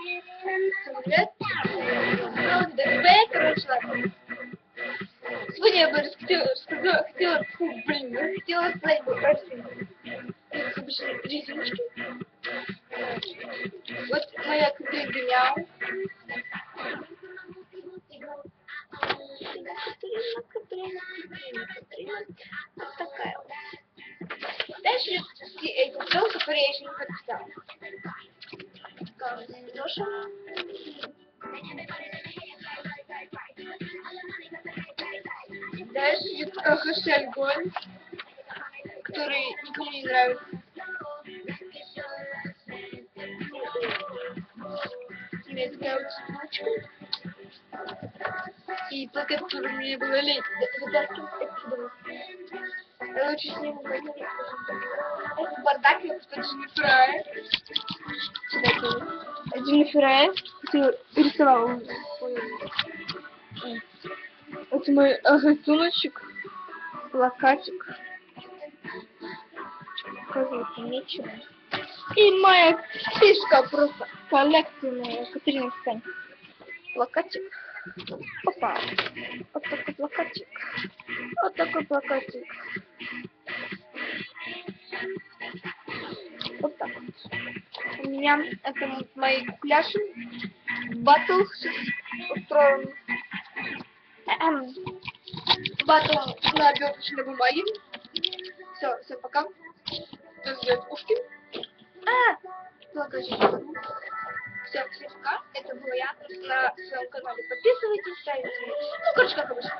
Привет. Ну, ДФБ, короче, ладно. Сегодня я бы хотела сказать бы про как обычно, резиночки. Вот моя Катрина Мяу. Катрина. Вот такая вот. Дальше эти дел, которые я еще не подписала. Дальше идет хэштег Голь, который никому не нравится. У меня такая вот штучка. И плакат, который мне было лень вытаскивать отсюда. Я лучше с ним говорить. Это бардак, я просто Дженнифер. Дженнифер, ты рисовала свою. Это мой рисуночек, плакатик. Показывать нечего. И моя фишка просто коллекционная. Катерина, встань. Плакатик. Опа. Вот такой плакатик. Вот такой плакатик. Вот так вот. У меня это мои кукляши. Батл устроен. Батл на оберточной бумаге. Все, пока. Ждет ушки. Плакатик. Всем пока. Это была я на своем канале. Подписывайтесь, ставите. Ну, короче, как обычно.